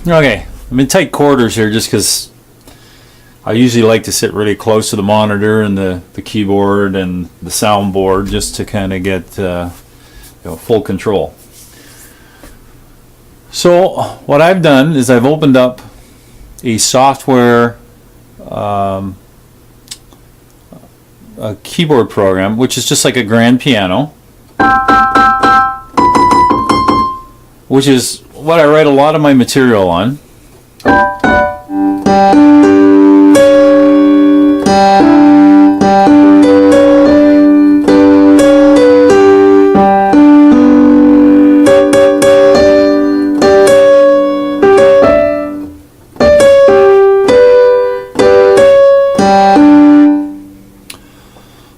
Okay, I'm in tight quarters here just because I usually like to sit really close to the monitor and the keyboard and the soundboard just to kind of get full control. So what I've done is I've opened up a software a keyboard program, which is just like a grand piano, which is what I write a lot of my material on.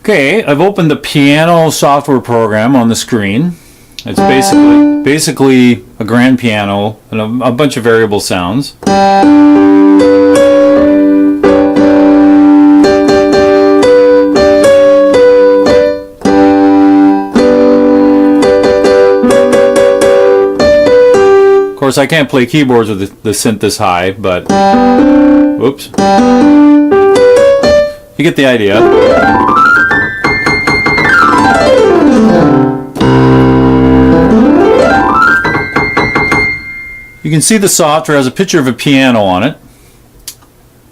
Okay, I've opened the piano software program on the screen. It's basically a grand piano and a bunch of variable sounds. Of course, I can't play keyboards with the synth this high, but oops. You get the idea. You can see the software has a picture of a piano on it,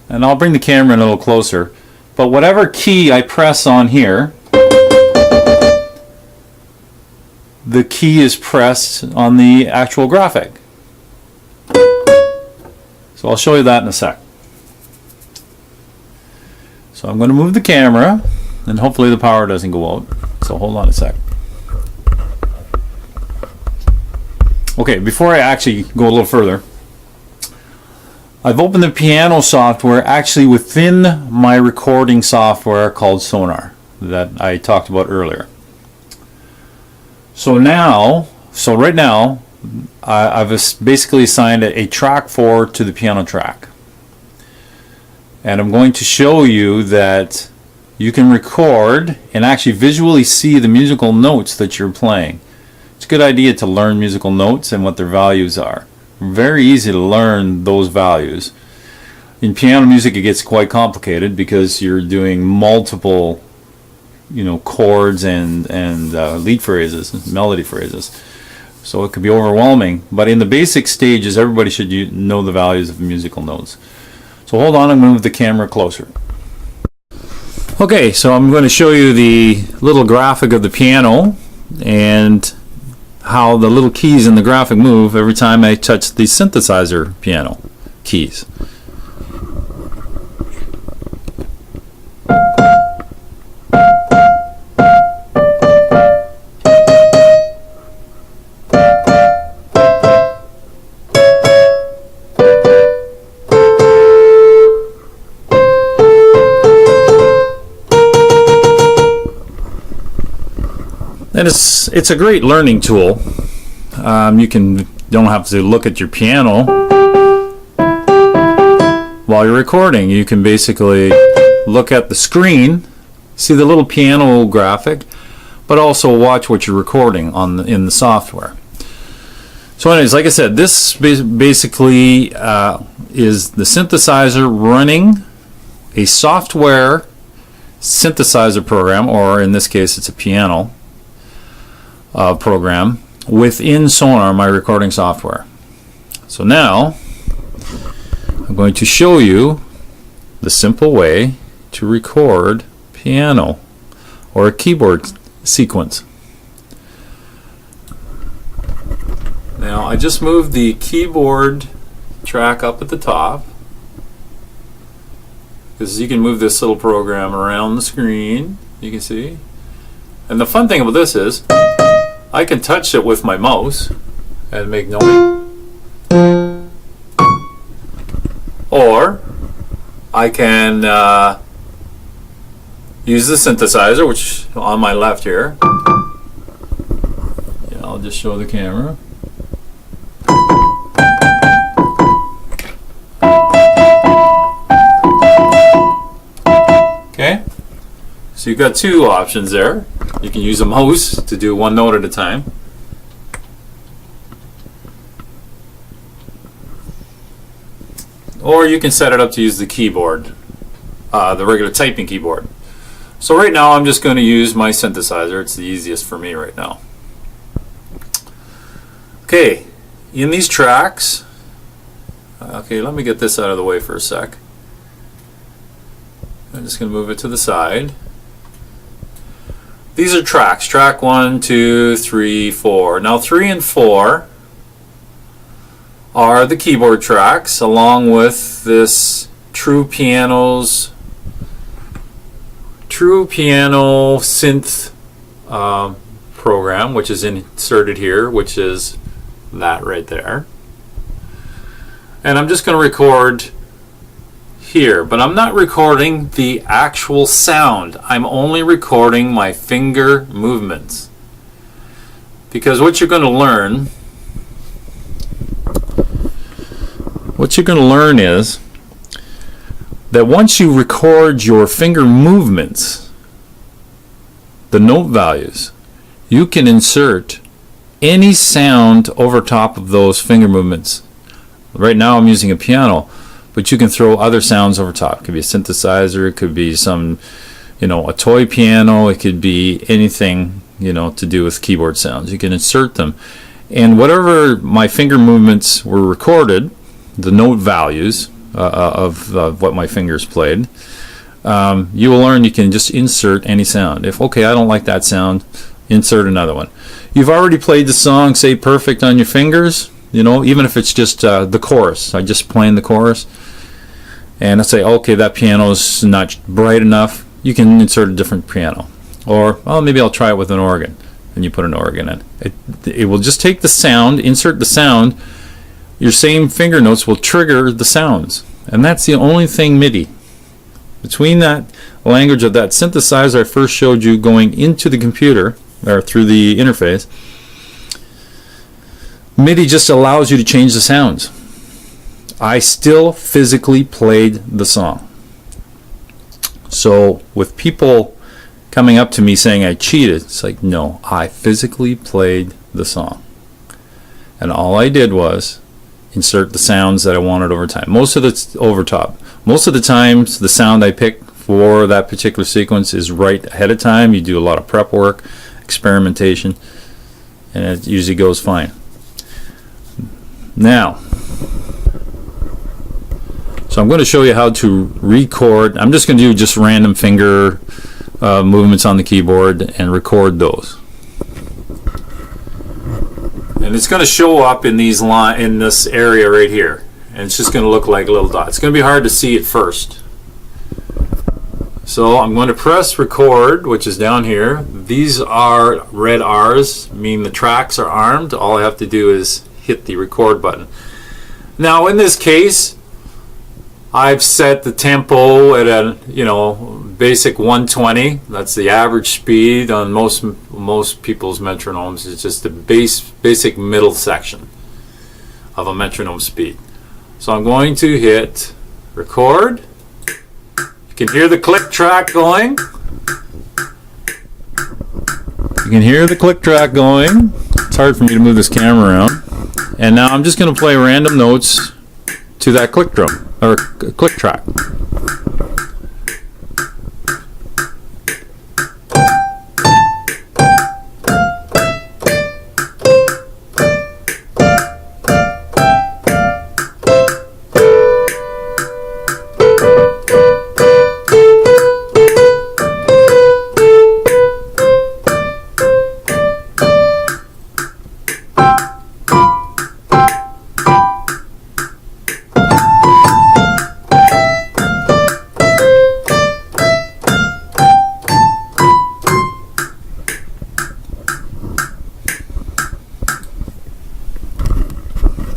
and I'll bring the camera in a little closer, but whatever key I press on here, the key is pressed on the actual graphic. So I'll show you that in a sec. So I'm going to move the camera, and hopefully the power doesn't go out, so hold on a sec. Okay, before I actually go a little further, I've opened the piano software actually within my recording software called Sonar that I talked about earlier. So right now, I've basically assigned a track 4 to the piano track. And I'm going to show you that you can record and actually visually see the musical notes that you're playing. It's a good idea to learn musical notes and what their values are. Very easy to learn those values. In piano music it gets quite complicated because you're doing multiple chords and lead phrases, melody phrases. So it could be overwhelming. But in the basic stages, everybody should know the values of musical notes. So hold on, I'm going to move the camera closer. Okay, so I'm going to show you the little graphic of the piano and how the little keys in the graphic move every time I touch the synthesizer piano keys. And it's a great learning tool. You don't have to look at your piano while you're recording. You can basically look at the screen, see the little piano graphic, but also watch what you're recording in the software. So anyways, like I said, this basically is the synthesizer running a software synthesizer program, or in this case it's a piano program within Sonar, my recording software. So now I'm going to show you the simple way to record piano or a keyboard sequence. Now I just moved the keyboard track up at the top because you can move this little program around the screen, you can see. And the fun thing about this is I can touch it with my mouse and make noise. Or I can use the synthesizer, which on my left here. Yeah, I'll just show the camera. Okay, so you've got two options there. You can use a mouse to do one note at a time. or you can set it up to use the keyboard, the regular typing keyboard. So right now I'm just going to use my synthesizer. It's the easiest for me right now. Okay, in these tracks, okay, let me get this out of the way for a sec. I'm just going to move it to the side. These are tracks, track 1, 2, 3, 4. Now 3 and 4 are the keyboard tracks, along with this True Piano synth program, which is inserted here, which is that right there. And I'm just going to record here, but I'm not recording the actual sound. I'm only recording my finger movements, because what you're going to learn is that once you record your finger movements, the note values, you can insert any sound over top of those finger movements. Right now I'm using a piano, but you can throw other sounds over top. It could be a synthesizer, it could be some, a toy piano, it could be anything, to do with keyboard sounds. You can insert them. And whatever my finger movements were recorded, the note values of what my fingers played, you will learn you can just insert any sound. If, okay, I don't like that sound, insert another one. You've already played the song, say, perfect on your fingers, even if it's just the chorus. I just playing the chorus, and I say, okay, that piano's not bright enough. You can insert a different piano, or maybe I'll try it with an organ, and you put an organ in. It will just take the sound, insert the sound. Your same finger notes will trigger the sounds, and that's the only thing MIDI. Between that language of that synthesizer I first showed you going into the computer, or through the interface, MIDI just allows you to change the sounds. I still physically played the song. So with people coming up to me saying I cheated, it's like, no, I physically played the song. And all I did was insert the sounds that I wanted over time. Most of it's over top. Most of the times the sound I pick for that particular sequence is right ahead of time. You do a lot of prep work, experimentation, and it usually goes fine. Now, so I'm going to show you how to record. I'm just going to do just random finger movements on the keyboard and record those. And it's going to show up in these in this area right here, and it's just going to look like little dots. It's going to be hard to see at first. So I'm going to press record, which is down here. These are red R's, mean the tracks are armed. All I have to do is hit the record button. Now in this case, I've set the tempo at a basic 120. That's the average speed on most people's metronomes. It's just the basic middle section of a metronome speed. So I'm going to hit record. You can hear the click track going. You can hear the click track going. It's hard for me to move this camera around. And now I'm just going to play random notes to that click drum or click track.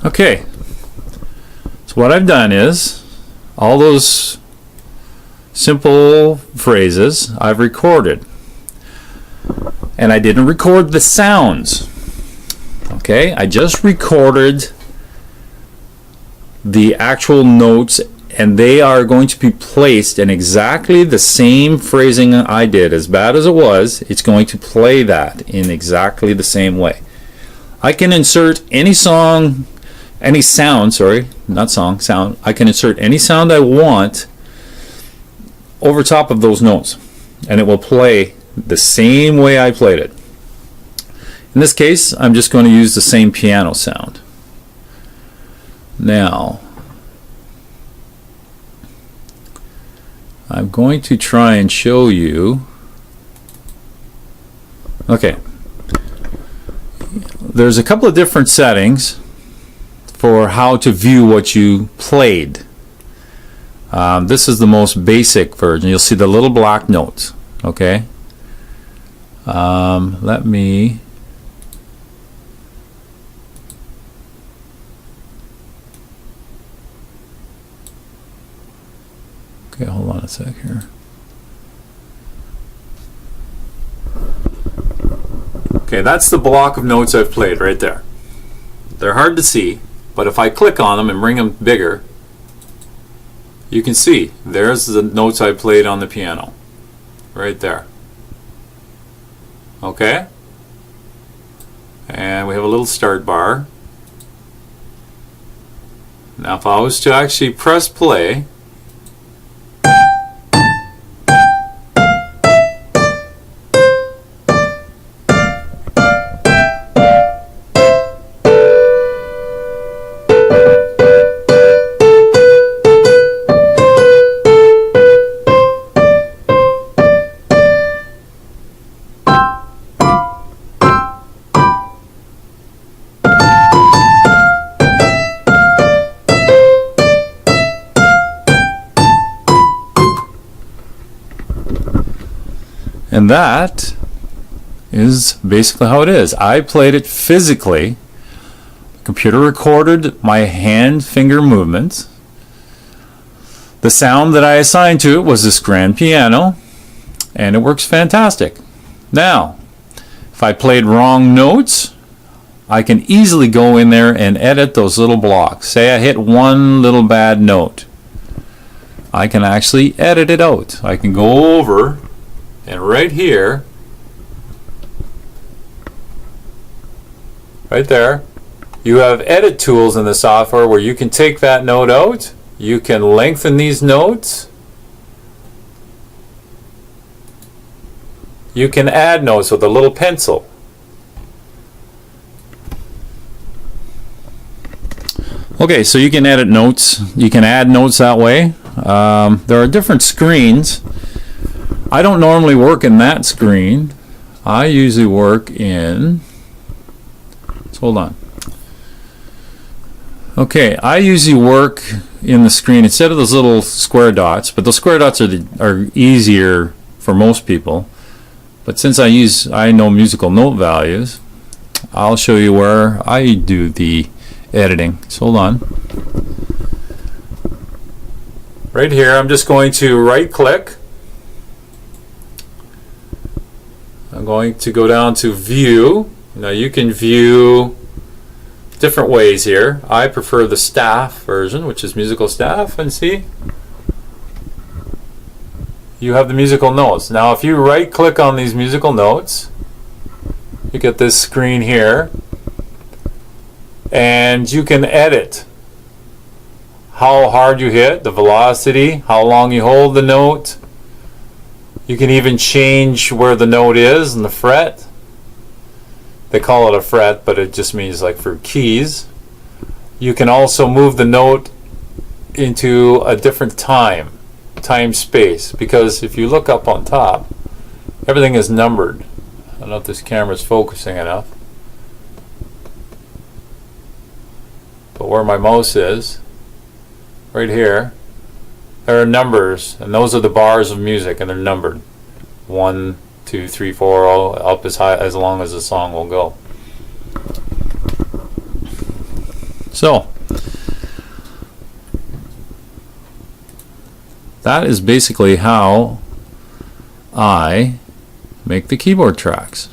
Okay, so what I've done is all those simple phrases I've recorded, and I didn't record the sounds. Okay, I just recorded the actual notes, and they are going to be placed in exactly the same phrasing I did. As bad as it was, it's going to play that in exactly the same way. I can insert any song any sound, sorry, not song, sound. I can insert any sound I want over top of those notes, and it will play the same way I played it. In this case, I'm just going to use the same piano sound. Now, I'm going to try and show you. Okay, there's a couple of different settings for how to view what you played. This is the most basic version. You'll see the little black notes. Okay, let me okay, hold on a sec here. Okay, that's the block of notes I've played right there. They're hard to see, but if I click on them and bring them bigger, you can see there's the notes I played on the piano right there. Okay, and we have a little start bar. Now if I was to actually press play, and that is basically how it is. I played it physically. The computer recorded my hand finger movements. The sound that I assigned to it was this grand piano, and it works fantastic. Now, if I played wrong notes, I can easily go in there and edit those little blocks. Say I hit one little bad note. I can actually edit it out. I can go over, and right here, right there, you have edit tools in the software where you can take that note out. You can lengthen these notes. You can add notes with a little pencil. Okay, so you can edit notes. You can add notes that way. There are different screens. I don't normally work in that screen. I usually work in, hold on. Okay, I usually work in the screen instead of those little square dots, but those square dots are easier for most people. But since I know musical note values, I'll show you where I do the editing. So hold on. Right here, I'm just going to right click. I'm going to go down to view. Now you can view different ways here. I prefer the staff version, which is musical staff, and see, you have the musical notes. Now if you right click on these musical notes, you get this screen here, and you can edit how hard you hit, the velocity, how long you hold the note. You can even change where the note is and the fret. They call it a fret, but it just means like for keys. You can also move the note into a different time space, because if you look up on top, everything is numbered. I don't know if this camera is focusing enough, but where my mouse is, right here, there are numbers, and those are the bars of music, and they're numbered 1, 2, 3, 4, all up as high as long as the song will go. So that is basically how I make the keyboard tracks.